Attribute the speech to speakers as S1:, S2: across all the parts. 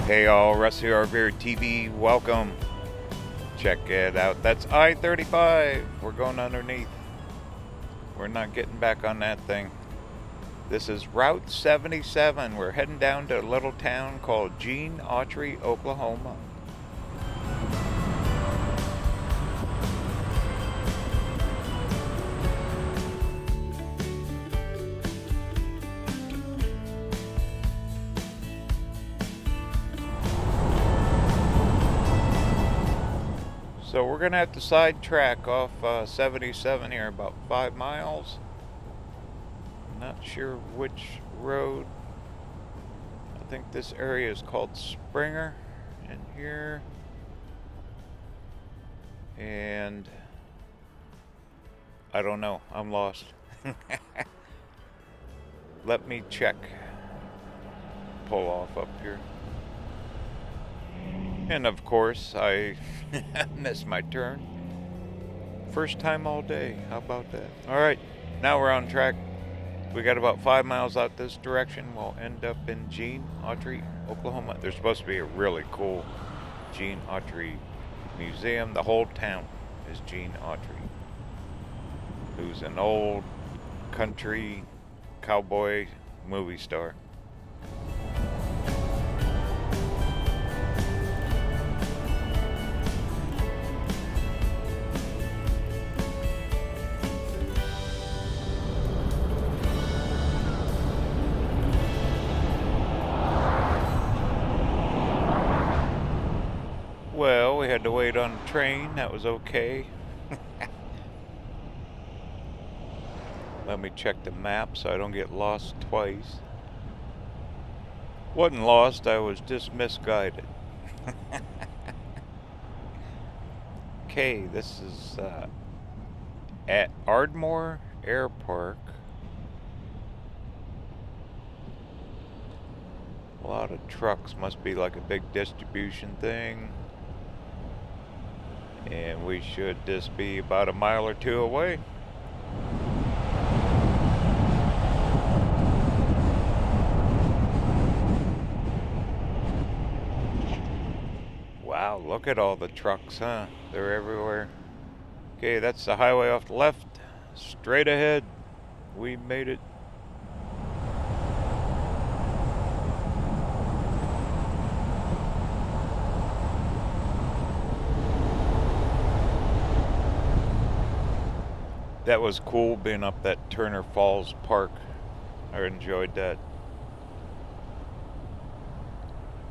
S1: Hey all, Russ here, RVerTV, welcome. Check it out, that's I-35. We're going underneath. We're not getting back on that thing. This is Route 77. We're heading down to a little town called Gene Autry, Oklahoma. So we're gonna have to sidetrack off 77 here, about 5 miles. Not sure which road. I think this area is called Springer in here. And I don't know, I'm lost. Let me check. Pull off up here. And of course, I missed my turn. First time all day. How about that? Alright, now we're on track. We got about 5 miles out this direction. We'll end up in Gene Autry, Oklahoma. There's supposed to be a really cool Gene Autry Museum. The whole town is Gene Autry, who's an old country cowboy movie star. Well, we had to wait on the train. That was okay. Let me check the map so I don't get lost twice. Wasn't lost, I was just misguided. Okay, this is at Ardmore Air Park. A lot of trucks, must be like a big distribution thing. And we should just be about a mile or two away. Wow, look at all the trucks, huh? They're everywhere. Okay, that's the highway off the left. Straight ahead. We made it. That was cool being up that Turner Falls Park. I enjoyed that.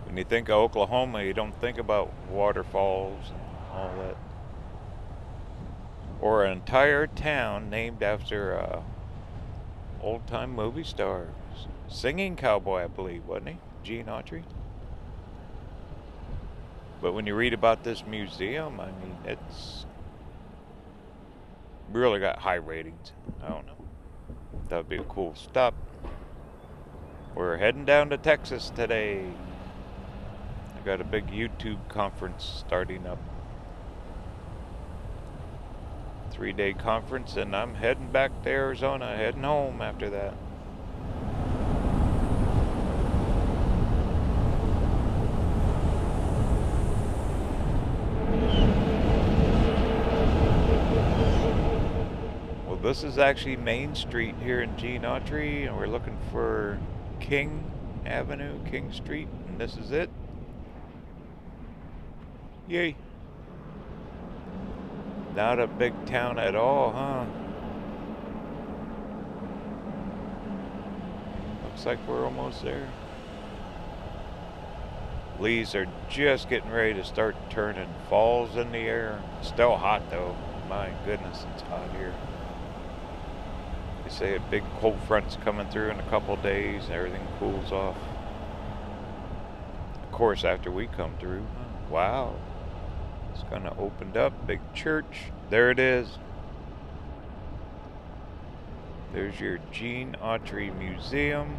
S1: When you think of Oklahoma, you don't think about waterfalls and all that. Or an entire town named after a old-time movie star. Singing cowboy, I believe, wasn't he? Gene Autry. But when you read about this museum, I mean, it's really got high ratings. I don't know. That would be a cool stop. We're heading down to Texas today. I got a big YouTube conference starting up. 3-day conference, and I'm heading back to Arizona, heading home after that. This is actually Main Street here in Gene Autry, and we're looking for King Avenue, King Street, and this is it. Yay. Not a big town at all, huh? Looks like we're almost there. Leaves are just getting ready to start turning. Falls in the air. Still hot though. My goodness, it's hot here. They say a big cold front's coming through in a couple days and everything cools off. Of course, after we come through. Wow. It's kind of opened up. Big church. There it is. There's your Gene Autry Museum.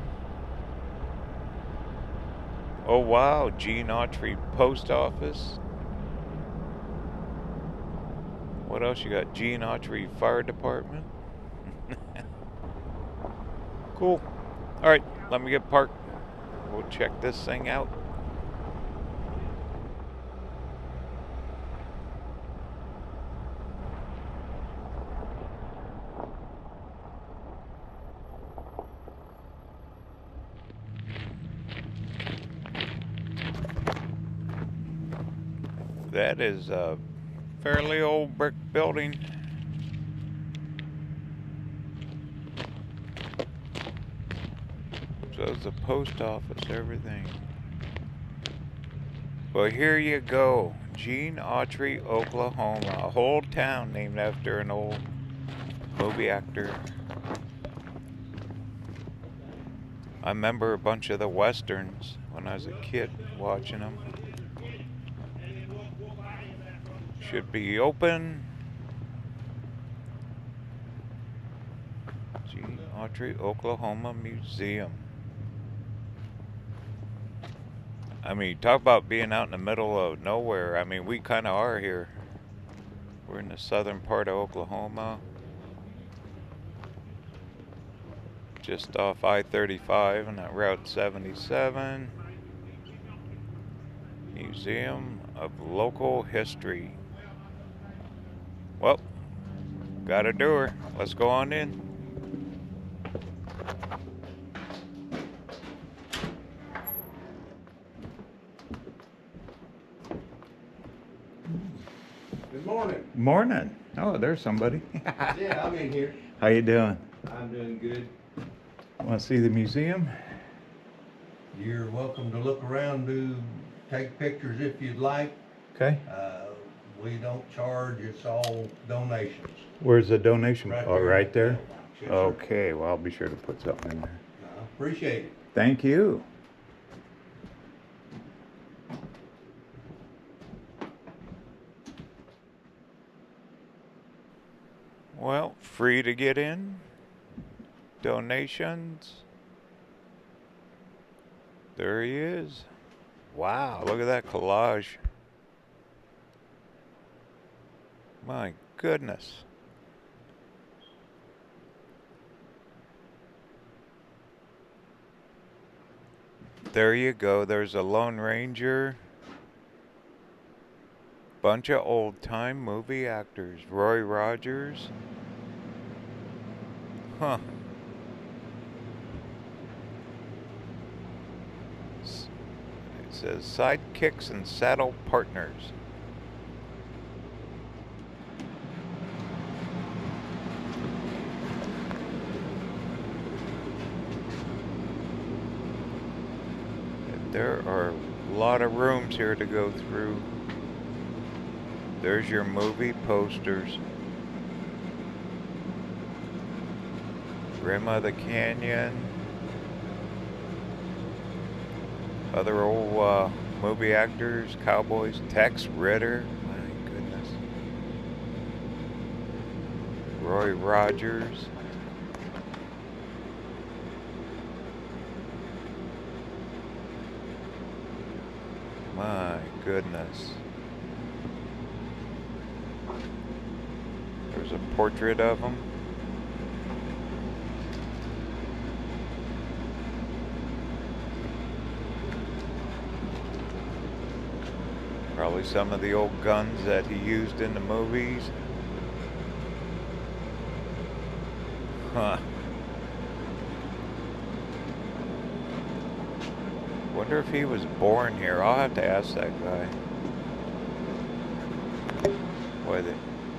S1: Oh wow, Gene Autry Post Office. What else you got? Gene Autry Fire Department. Cool. Alright, let me get parked. We'll check this thing out. That is a fairly old brick building. So it's the post office, everything. Well, here you go. Gene Autry, Oklahoma. A whole town named after an old movie actor. I remember a bunch of the westerns when I was a kid watching them. Should be open. Gene Autry Oklahoma Museum. I mean, talk about being out in the middle of nowhere. I mean, we kind of are here. We're in the southern part of Oklahoma. Just off I-35 and Route 77. Museum of Local History. Well, got a door. Let's go on in.
S2: Good morning.
S1: Morning. Oh, there's somebody.
S2: Yeah, I'm in here.
S1: How you doing?
S2: I'm doing good.
S1: Want to see the museum?
S2: You're welcome to look around, take pictures if you'd like.
S1: Okay.
S2: We don't charge, it's all donations.
S1: Where's the donation?
S2: Right
S1: Oh,
S2: there.
S1: right there?
S2: Yes, sir.
S1: Okay, well, I'll be sure to put something in there.
S2: Appreciate it.
S1: Thank you. Well, free to get in. Donations. There he is. Wow, look at that collage. My goodness. There you go. There's a Lone Ranger. Bunch of old-time movie actors. Roy Rogers. Huh. It says sidekicks and saddle partners. There are a lot of rooms here to go through. There's your movie posters. Rim of the Canyon. Other old movie actors, Cowboys. Tex Ritter. My goodness. Roy Rogers. My goodness. There's a portrait of him. Probably some of the old guns that he used in the movies. Huh. Wonder if he was born here. I'll have to ask that guy. Boy,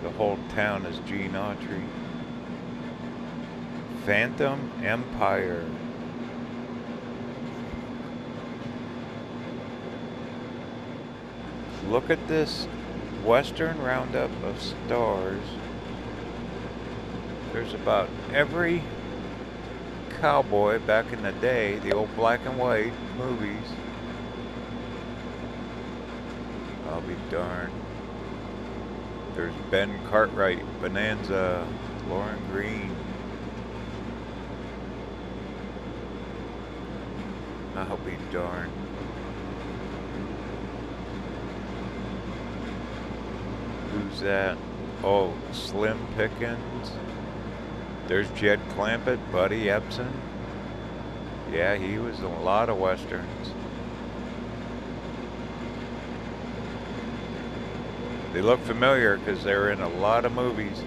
S1: the whole town is Gene Autry. Phantom Empire. Look at this Western roundup of stars. There's about every cowboy back in the day, the old black and white movies. I'll be darned. There's Ben Cartwright, Bonanza, Lauren Green. I'll be darned. Who's that? Oh, Slim Pickens. There's Jed Clampett, Buddy Ebsen. Yeah, he was in a lot of westerns. They look familiar because they were in a lot of movies.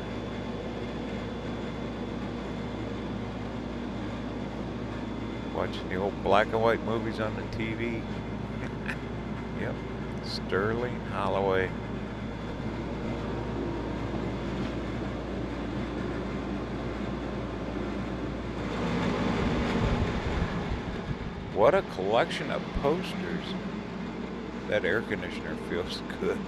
S1: Watching the old black and white movies on the TV. Yep. Sterling Holloway. What a collection of posters. That air conditioner feels good.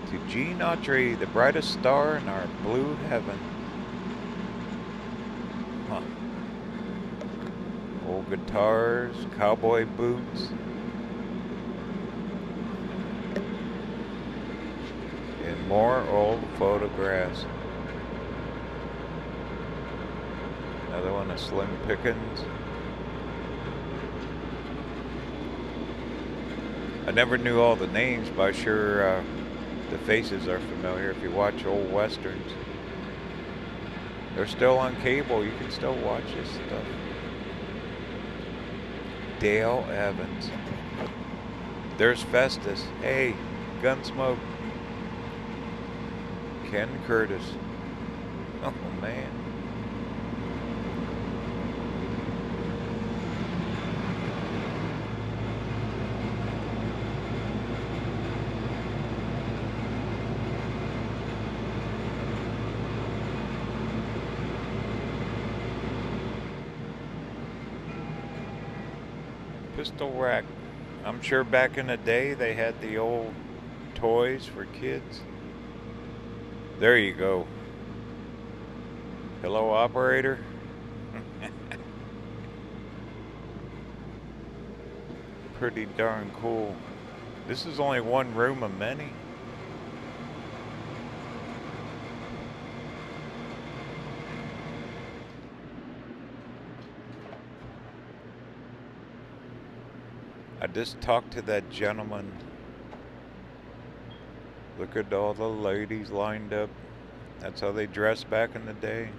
S1: To Gene Autry, the brightest star in our blue heaven. Huh. Old guitars, cowboy boots. And more old photographs. Another one of Slim Pickens. I never knew all the names, but I'm sure the faces are familiar if you watch old westerns. They're still on cable. You can still watch this stuff. Dale Evans. There's Festus. Hey, Gunsmoke. Ken Curtis. Oh, man. Pistol rack. I'm sure back in the day they had the old toys for kids. There you go. Hello, operator. Pretty darn cool. This is only one room of many. I just talked to that gentleman. Look at all the ladies lined up. That's how they dressed back in the day.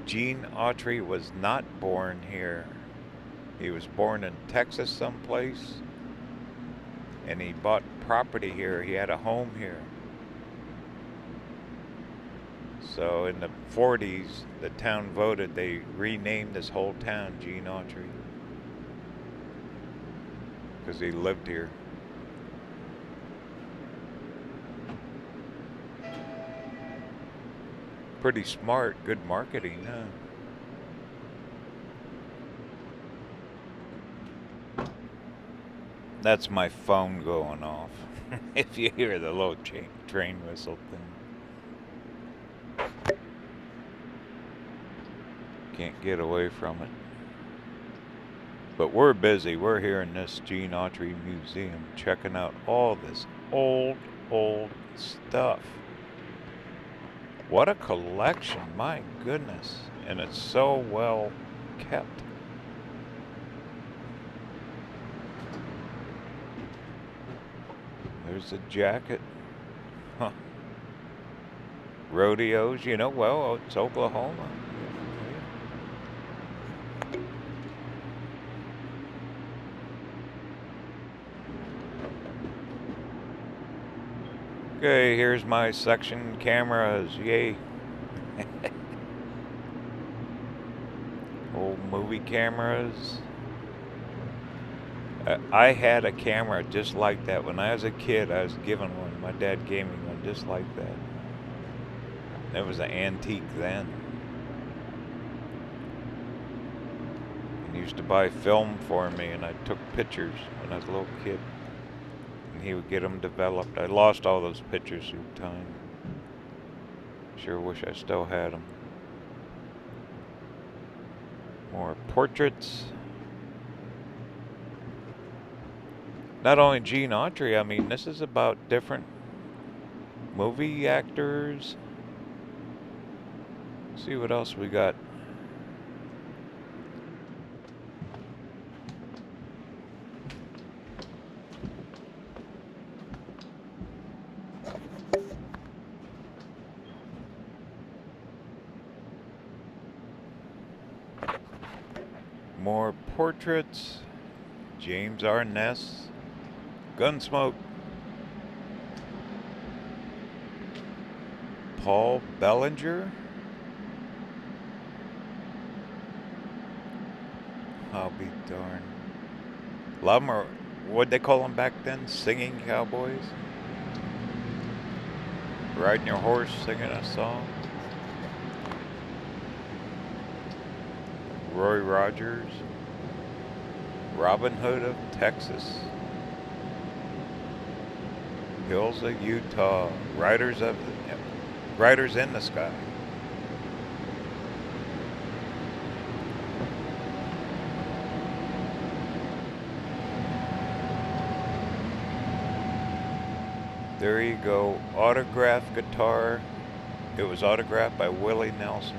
S1: Gene Autry was not born here. He was born in Texas someplace. And he bought property here. He had a home here. So in the 40s, the town voted. They renamed this whole town Gene Autry. Because he lived here. Pretty smart, good marketing, huh? That's my phone going off. If you hear the little train whistle thing. Can't get away from it. But we're busy. We're here in this Gene Autry Museum checking out all this old stuff. What a collection, my goodness. And it's so well kept. There's a jacket. Huh. Rodeos, you know, well, it's Oklahoma. Okay, here's my section cameras, yay. Old movie cameras. I had a camera just like that. When I was a kid, I was given one. My dad gave me one just like that. That was an antique then. He used to buy film for me, and I took pictures when I was a little kid. And he would get them developed. I lost all those pictures through time. Sure wish I still had them. More portraits. Not only Gene Autry, I mean, this is about different movie actors. Let's see what else we got. More portraits. James Arness. Gunsmoke. Paul Bellinger. I'll be darned. A lot of them are, what'd they call them back then? Singing cowboys? Riding your horse, singing a song. Roy Rogers. Robin Hood of Texas. Hills of Utah. Riders in the Sky. There you go. Autographed guitar. It was autographed by Willie Nelson.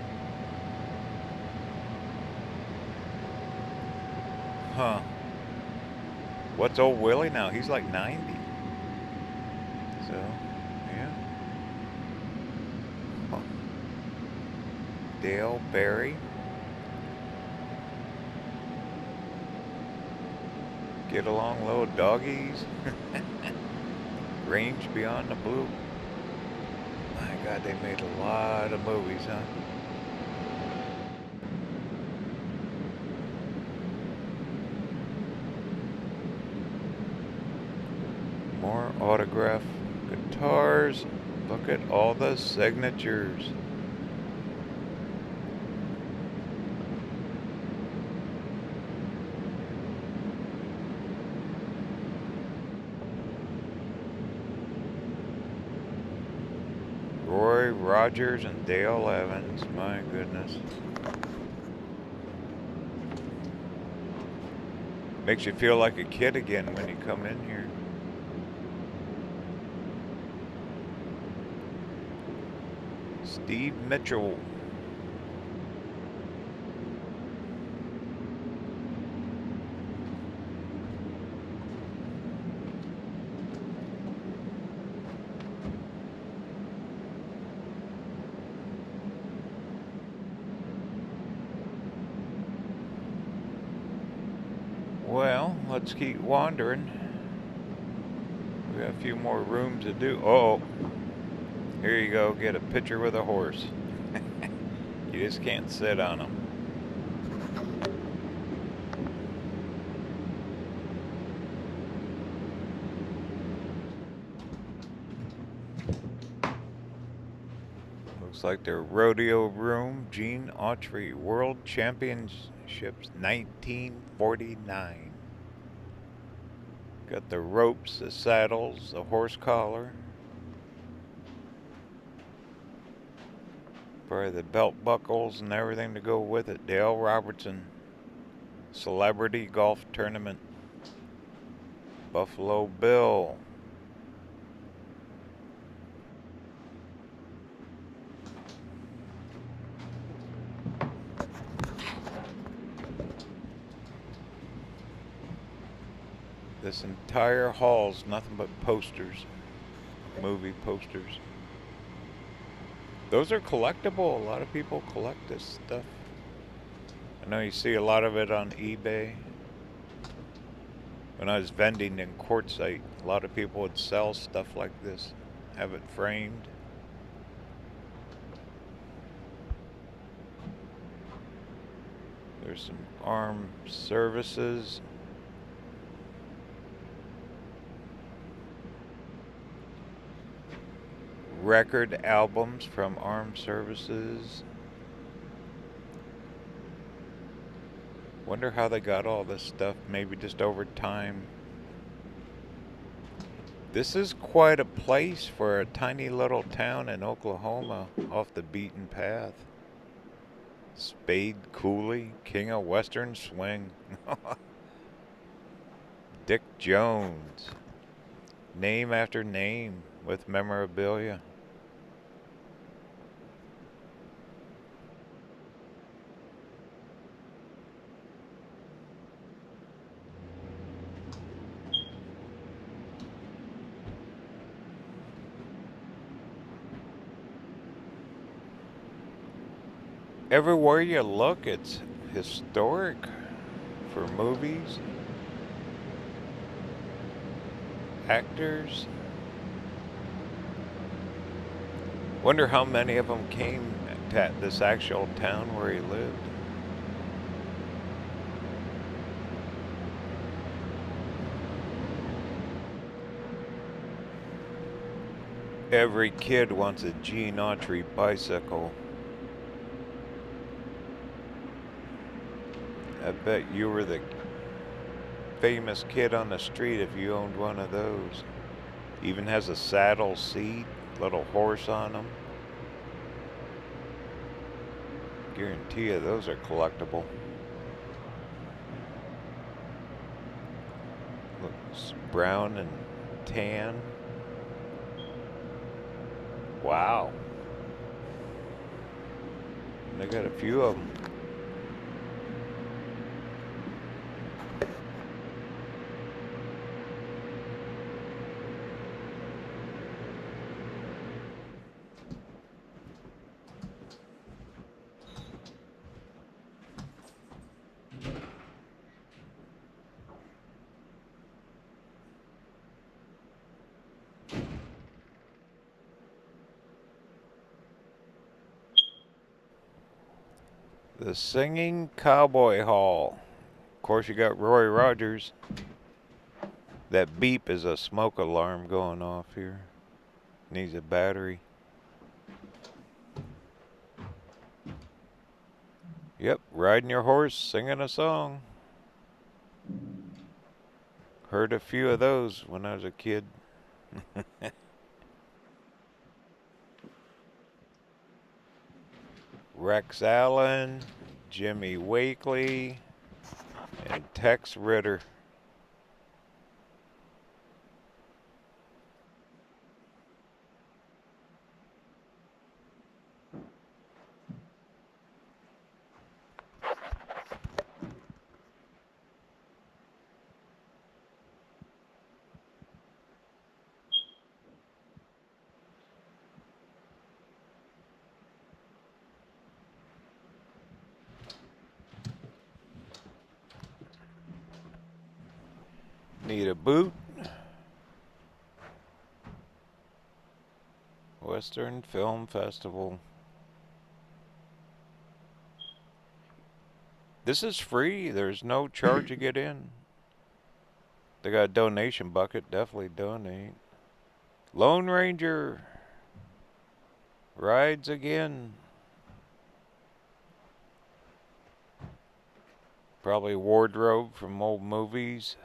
S1: Huh. What's old Willie now? He's like 90. So, yeah. Huh. Dale Berry. Get along, little doggies. Range Beyond the Blue. My God, they made a lot of movies, huh? More autograph guitars. Look at all the signatures. Roy Rogers and Dale Evans. My goodness. Makes you feel like a kid again when you come in here. Steve Mitchell. Well, let's keep wandering. We got a few more rooms to do. Oh, here you go. Get a picture with a horse. You just can't sit on them. Looks like their rodeo room. Gene Autry World Championships 1949. Got the ropes, the saddles, the horse collar. Probably the belt buckles and everything to go with it. Dale Robertson Celebrity Golf Tournament. Buffalo Bill. This entire hall's nothing but posters. Movie posters. Those are collectible. A lot of people collect this stuff. I know you see a lot of it on eBay. When I was vending in Quartzsite, a lot of people would sell stuff like this, have it framed. There's some armed services. Record albums from armed services. Wonder how they got all this stuff, maybe just over time. This is quite a place for a tiny little town in Oklahoma, off the beaten path. Spade Cooley, King of Western Swing. Dick Jones. Name after name with memorabilia. Everywhere you look, it's historic for movies, actors. Wonder how many of them came to this actual town where he lived. Every kid wants a Gene Autry bicycle. I bet you were the famous kid on the street if you owned one of those. Even has a saddle seat, little horse on them. Guarantee you those are collectible. Looks brown and tan. Wow. And they got a few of them. The Singing Cowboy Hall. Of course, you got Roy Rogers. That beep is a smoke alarm going off here. Needs a battery. Yep, riding your horse, singing a song. Heard a few of those when I was a kid. Rex Allen, Jimmy Wakely, and Tex Ritter. Need a boot. Western Film Festival. This is free. There's no charge to get in. They got a donation bucket. Definitely donate. Lone Ranger rides again. Probably wardrobe from old movies.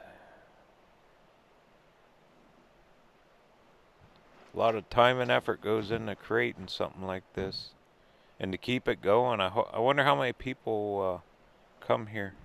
S1: A lot of time and effort goes into creating something like this. And to keep it going, I wonder how many people come here.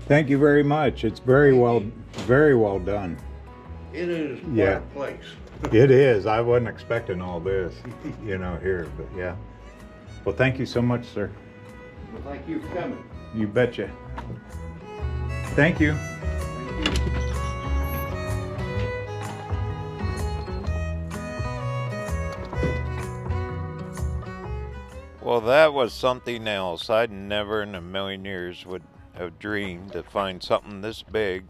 S3: Thank you very much. It's very well done.
S2: It is quite
S3: Yeah.
S2: a place.
S3: It is. I wasn't expecting all this, here, but yeah. Well, thank you so much, sir.
S2: Well, thank you for coming.
S3: You betcha. Thank you.
S2: Thank you.
S1: Well, that was something else. I'd never in a million years would have dreamed to find something this big,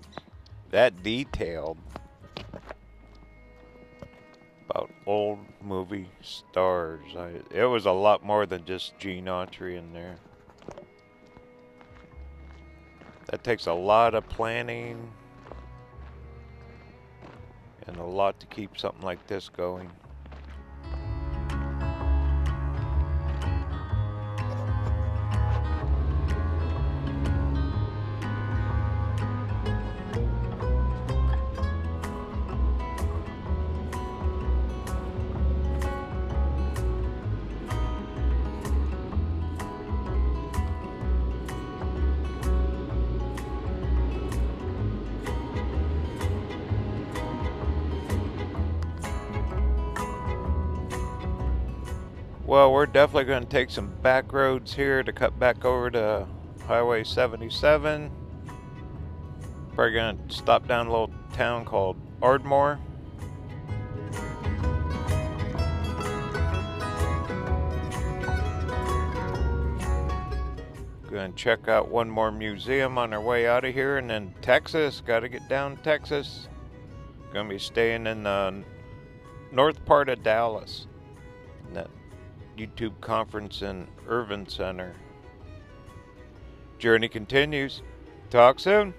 S1: that detailed, about old movie stars. It was a lot more than just Gene Autry in there. That takes a lot of planning and a lot to keep something like this going. Well, we're definitely going to take some back roads here to cut back over to Highway 77. Probably going to stop down a little town called Ardmore. Going to check out one more museum on our way out of here, and then Texas. Got to get down to Texas. Going to be staying in the north part of Dallas, in that YouTube conference in Irvin Center. Journey continues. Talk soon.